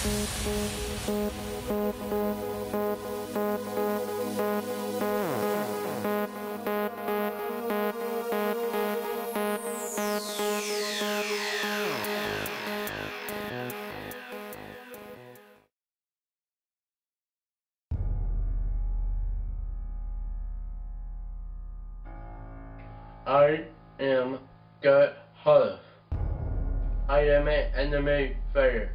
I am Garrett Holeve. I am an MMA fighter.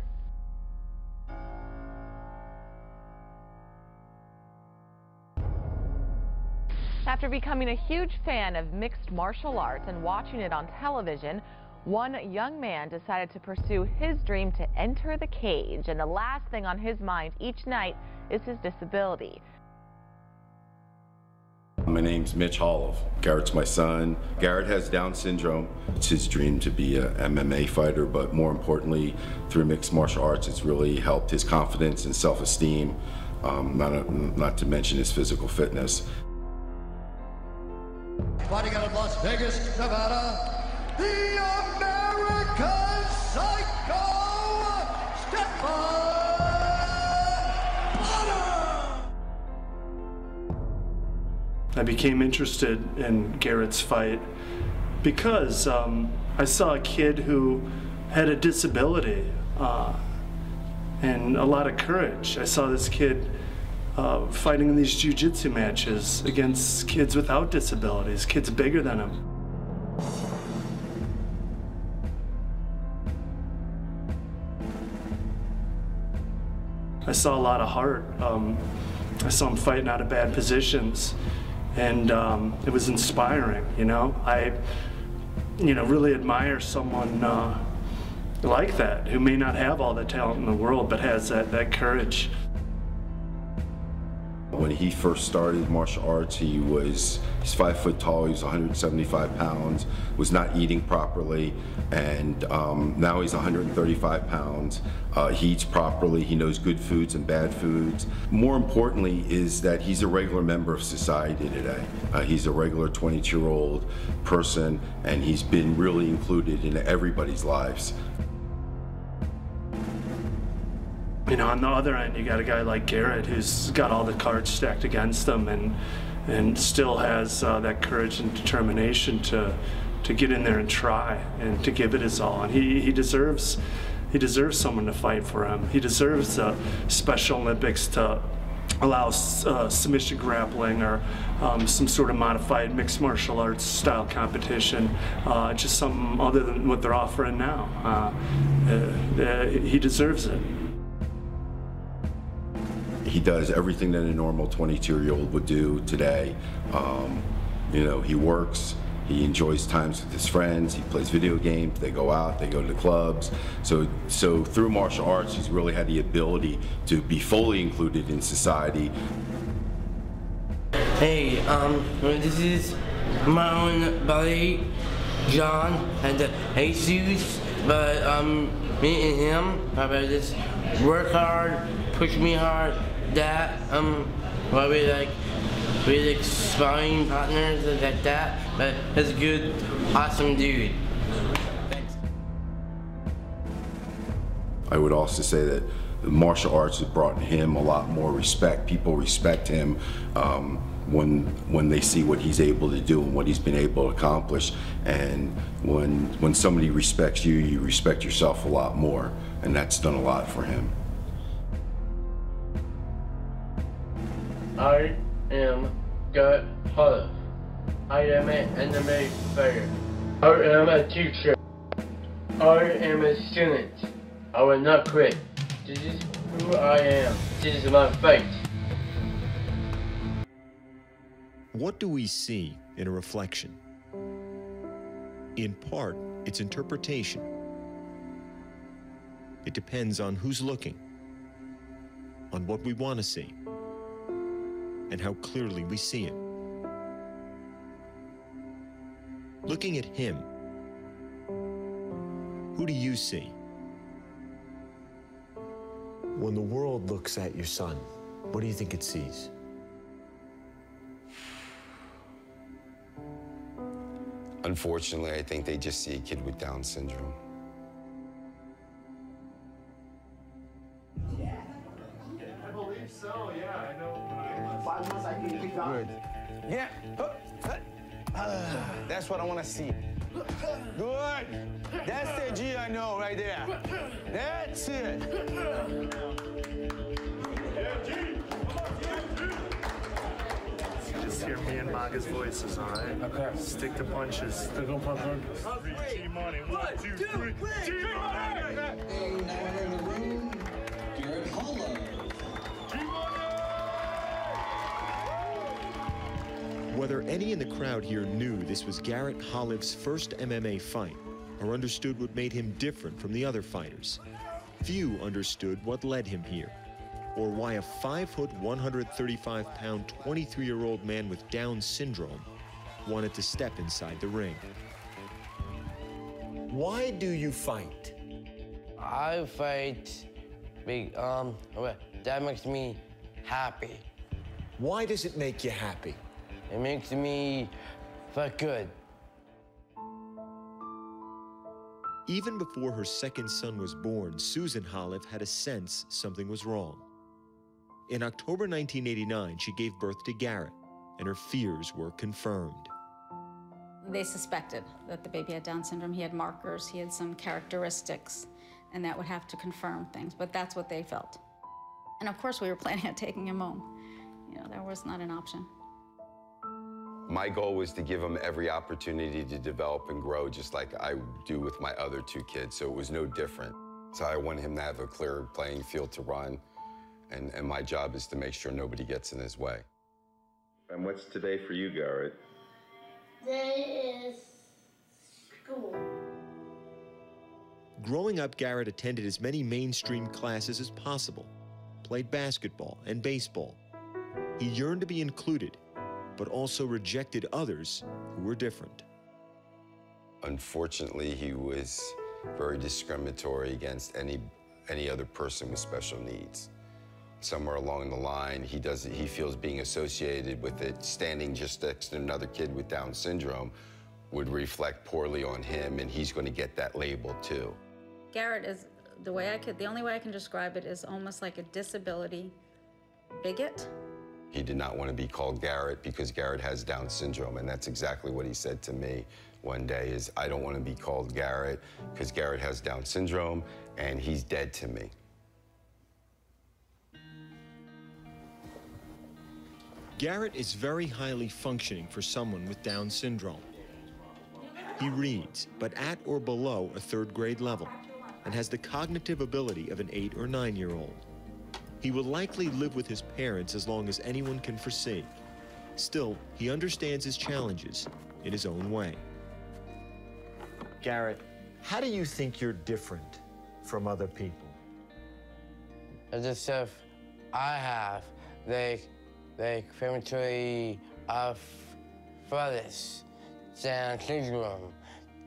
After becoming a huge fan of mixed martial arts and watching it on television, one young man decided to pursue his dream to enter the cage, and the last thing on his mind each night is his disability. My name's Mitch Holeve. Garrett's my son. Garrett has Down syndrome. It's his dream to be an MMA fighter, but more importantly, through mixed martial arts, it's really helped his confidence and self-esteem, not to mention his physical fitness. Fighting out of Las Vegas, Nevada, the American Psycho, Stefan! I became interested in Garrett's fight because I saw a kid who had a disability and a lot of courage. I saw this kid fighting in these jiu-jitsu matches against kids without disabilities, kids bigger than him. I saw a lot of heart. I saw him fighting out of bad positions. And it was inspiring, you know. I, really admire someone like that, who may not have all the talent in the world, but has that courage. When he first started martial arts, he's 5 foot tall, he was 175 pounds, was not eating properly, and now he's 135 pounds. He eats properly, he knows good foods and bad foods. More importantly is that he's a regular member of society today. He's a regular 22-year-old person, and he's been really included in everybody's lives. On the other end, you got a guy like Garrett who's got all the cards stacked against him and still has that courage and determination to get in there and try and to give it his all. And he deserves someone to fight for him. He deserves Special Olympics to allow submission grappling or some sort of modified mixed martial arts style competition, just something other than what they're offering now. He deserves it. He does everything that a normal 22-year-old would do today. He works, he enjoys times with his friends, he plays video games, they go out, they go to clubs. So through martial arts, he's really had the ability to be fully included in society. Hey, this is my own buddy, John, and Jesus, but me and him, about just work hard, push me hard, that, why we're sparring partners like that, but he's a good, awesome dude. Thanks. I would also say that the martial arts has brought him a lot more respect. People respect him when they see what he's able to do and what he's been able to accomplish. And when somebody respects you, you respect yourself a lot more, and that's done a lot for him. I am Garrett Holeve. I am an MMA fighter. I am a teacher. I am a student. I will not quit. This is who I am. This is my fight. What do we see in a reflection? In part, it's interpretation. It depends on who's looking, on what we want to see, and how clearly we see it. Looking at him, who do you see? When the world looks at your son, what do you think it sees? Unfortunately, I think they just see a kid with Down syndrome. So, yeah, I know. 5 months I can keep going. Good. Yeah. That's what I want to see. Good. That's the G I know right there. That's it. Just hear me and Maga's voices, all right? Okay. Stick to punches. Stick to punches. T-Money. 1, 2, 3. T-Money! And now in the room, Garrett Holeve. Whether any in the crowd here knew this was Garrett Holeve's first MMA fight or understood what made him different from the other fighters, few understood what led him here, or why a 5', 135-pound, 23-year-old man with Down syndrome wanted to step inside the ring. Why do you fight? I fight that makes me happy. Why does it make you happy? It makes me feel good. Even before her second son was born, Susan Holeve had a sense something was wrong. In October 1989, she gave birth to Garrett, and her fears were confirmed. They suspected that the baby had Down syndrome. He had markers, he had some characteristics, and that would have to confirm things, but that's what they felt. And of course, we were planning on taking him home. You know, that was not an option. My goal was to give him every opportunity to develop and grow, just like I do with my other 2 kids, so it was no different. So I wanted him to have a clear playing field to run, and my job is to make sure nobody gets in his way. And what's today for you, Garrett? Today is school. Growing up, Garrett attended as many mainstream classes as possible, played basketball and baseball. He yearned to be included, but also rejected others who were different. Unfortunately, he was very discriminatory against any other person with special needs. Somewhere along the line, he feels being associated with it, standing just next to another kid with Down syndrome would reflect poorly on him, and he's going to get that label too. Garrett is, the only way I can describe it is almost like a disability bigot. He did not want to be called Garrett because Garrett has Down syndrome, and that's exactly what he said to me one day is, I don't want to be called Garrett because Garrett has Down syndrome and he's dead to me. Garrett is very highly functioning for someone with Down syndrome. He reads, but at or below a 3rd grade level, and has the cognitive ability of an 8 or 9-year-old. He will likely live with his parents as long as anyone can foresee. Still, he understands his challenges in his own way. Garrett, how do you think you're different from other people? The stuff I have, they prematurely of brothers, Down syndrome,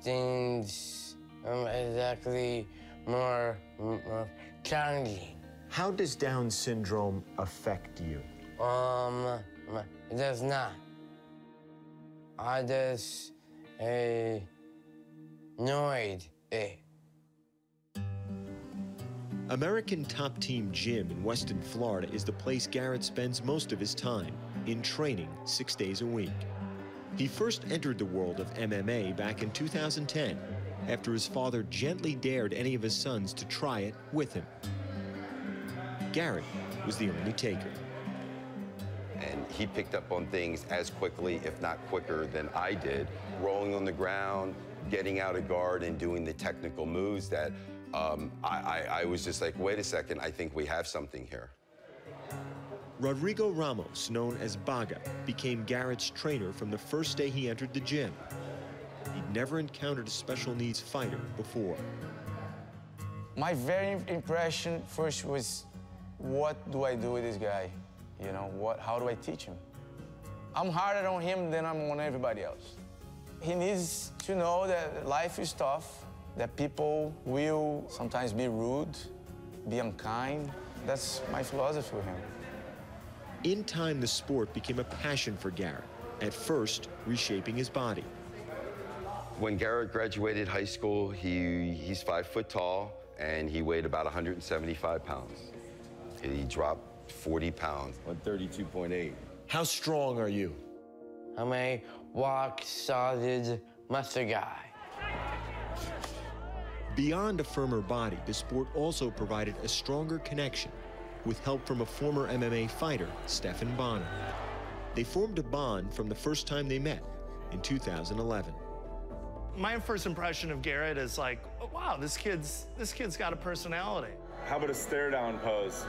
things exactly more challenging. How does Down syndrome affect you? It does not. I just annoyed it. American Top Team Gym in Weston, Florida is the place Garrett spends most of his time, in training 6 days a week. He first entered the world of MMA back in 2010, after his father gently dared any of his sons to try it with him. Garrett was the only taker. And he picked up on things as quickly, if not quicker, than I did, rolling on the ground, getting out of guard, and doing the technical moves that I was just like, wait a second, I think we have something here. Rodrigo Ramos, known as Baga, became Garrett's trainer from the first day he entered the gym. He'd never encountered a special needs fighter before. My very impression first was, what do I do with this guy? You know, how do I teach him? I'm harder on him than I'm on everybody else. He needs to know that life is tough, that people will sometimes be rude, be unkind. That's my philosophy with him. In time, the sport became a passion for Garrett, at first reshaping his body. When Garrett graduated high school, he's 5 foot tall, and he weighed about 175 pounds. He dropped 40 pounds. 132.8. How strong are you? I'm a rock-solid muscle guy. Beyond a firmer body, the sport also provided a stronger connection with help from a former MMA fighter, Stephan Bonner. They formed a bond from the first time they met in 2011. My first impression of Garrett is like, oh, wow, this kid's got a personality. How about a stare-down pose?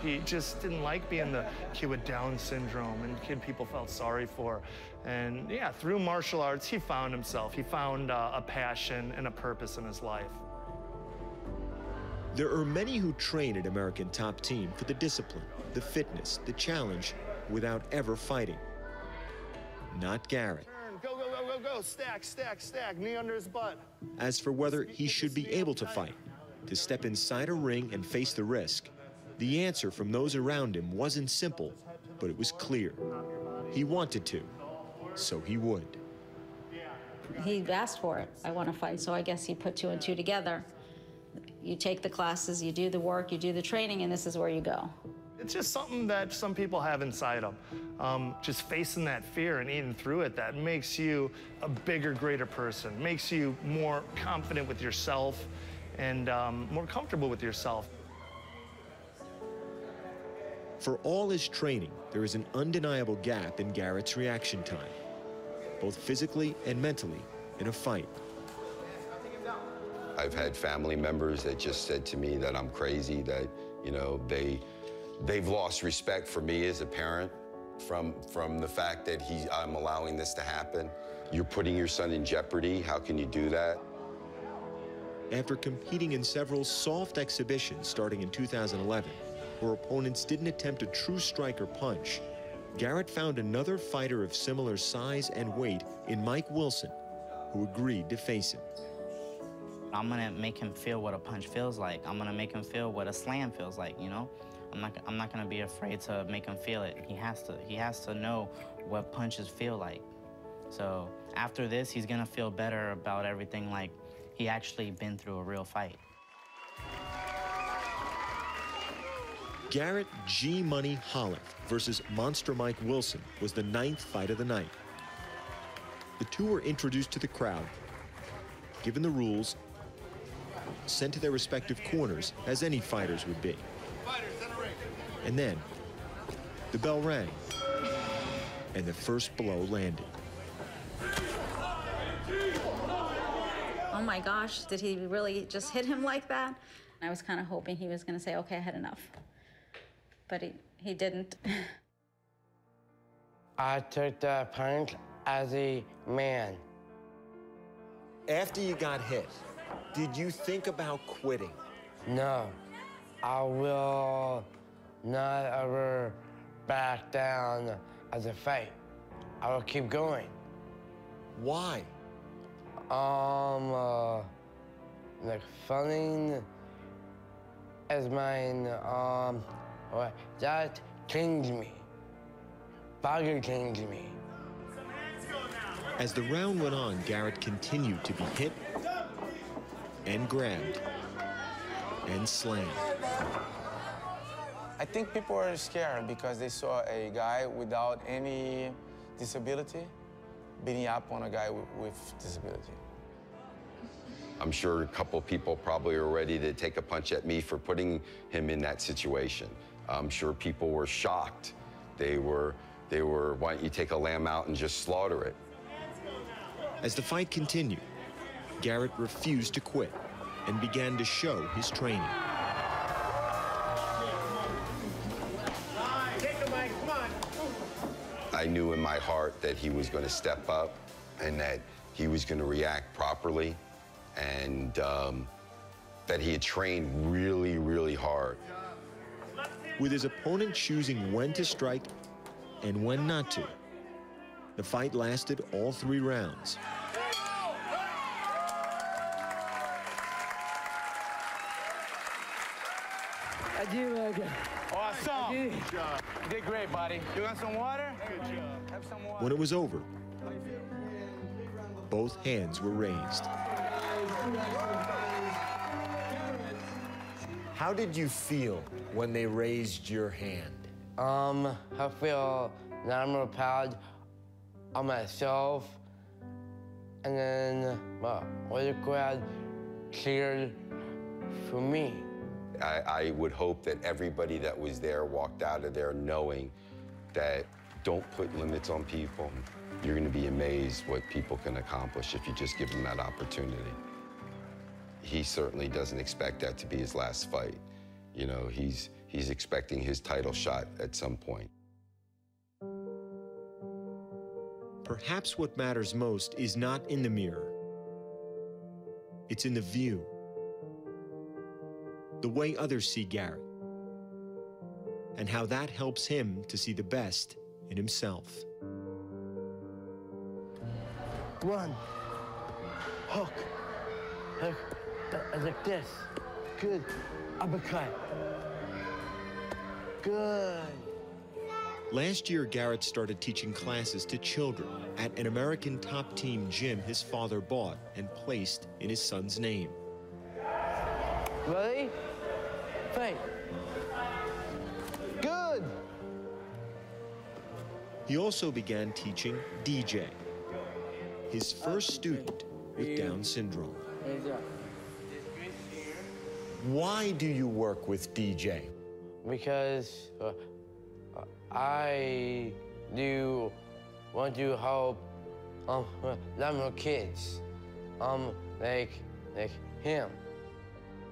He just didn't like being the kid with Down syndrome and kid people felt sorry for. And yeah, through martial arts, he found himself. He found a passion and a purpose in his life. There are many who train at American Top Team for the discipline, the fitness, the challenge, without ever fighting. Not Garrett. Go, go, go, go, go, stack, stack, stack, knee under his butt. As for whether he should be able to fight, to step inside a ring and face the risk, the answer from those around him wasn't simple, but it was clear. He wanted to, so he would. He asked for it. I want to fight, so I guess he put two and two together. You take the classes, you do the work, you do the training, and this is where you go. It's just something that some people have inside them. Just facing that fear and eating through it, that makes you a bigger, greater person, makes you more confident with yourself and more comfortable with yourself. For all his training, there is an undeniable gap in Garrett's reaction time, both physically and mentally, in a fight. I've had family members that just said to me that I'm crazy, that, you know, they've lost respect for me as a parent from the fact that I'm allowing this to happen. You're putting your son in jeopardy. How can you do that? After competing in several soft exhibitions starting in 2011, where opponents didn't attempt a true strike or punch, Garrett found another fighter of similar size and weight in Mike Wilson, who agreed to face him. I'm gonna make him feel what a punch feels like. I'm gonna make him feel what a slam feels like, you know? I'm not gonna be afraid to make him feel it. He has to know what punches feel like. So after this, he's gonna feel better about everything, like he actually been through a real fight. Garrett G Money Holeve versus Monster Mike Wilson was the 9th fight of the night. The two were introduced to the crowd, given the rules, sent to their respective corners as any fighters would be. And then the bell rang and the first blow landed. Oh my gosh, did he really just hit him like that? I was kind of hoping he was going to say, okay, I had enough. But he didn't. I took the punch as a man. After you got hit, did you think about quitting? No, I will not ever back down as a fight. I will keep going. Why? Like fighting is mine, that changed me. Bugger changed me. As the round went on, Garrett continued to be hit and grabbed and slammed. I think people are scared because they saw a guy without any disability beating up on a guy with disability. I'm sure a couple people probably are ready to take a punch at me for putting him in that situation. I'm sure people were shocked. They were, why don't you take a lamb out and just slaughter it? As the fight continued, Garrett refused to quit and began to show his training. I knew in my heart that he was going to step up and that he was going to react properly and that he had trained really, really hard. With his opponent choosing when to strike and when not to, the fight lasted all 3 rounds. Awesome. You did great, buddy. You want some water? Good job. Have some water. When it was over, both hands were raised. How did you feel when they raised your hand? I feel that I'm more proud of myself, and then all the crowd cheered for me. I would hope that everybody that was there walked out of there knowing that don't put limits on people. You're going to be amazed what people can accomplish if you just give them that opportunity. He certainly doesn't expect that to be his last fight. You know, he's expecting his title shot at some point. Perhaps what matters most is not in the mirror. It's in the view. The way others see Garrett. And how that helps him to see the best in himself. One, hook, like this. Good, uppercut. Good. Last year, Garrett started teaching classes to children at an American top team gym his father bought and placed in his son's name. Ready? Fight. Good. He also began teaching DJ, his first student with Down syndrome. Why do you work with DJ? Because I do want to help more kids, like him.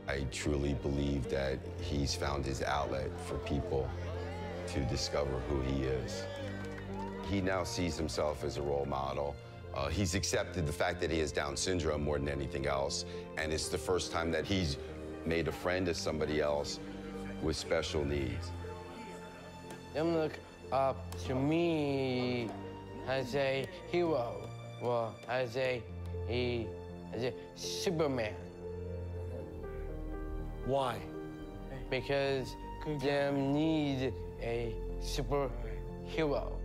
I truly believe that he's found his outlet for people to discover who he is. He now sees himself as a role model. He's accepted the fact that he has Down syndrome more than anything else, and it's the first time that he's made a friend of somebody else with special needs. Them look up to me as a hero, well, as a Superman. Why? Because them need a superhero.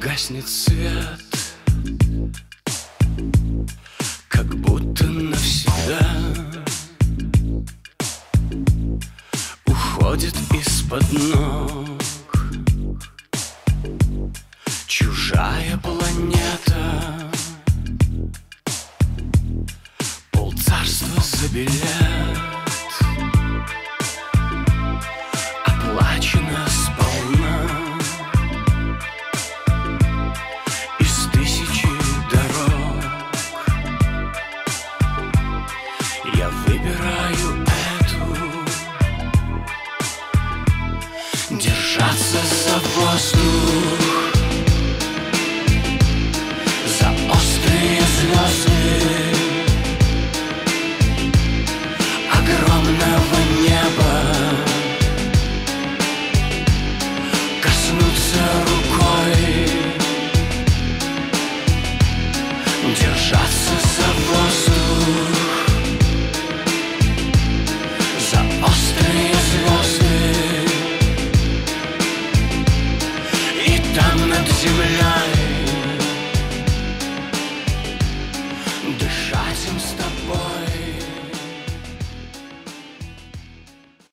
Гаснет свет, как будто навсегда уходит из-под ног чужая планета. Полцарства забелят, оплачено сполна. Держаться за воздух, за острые звезды огромного неба, коснуться рукой, держаться за воздух, за острые звезды. Там над землей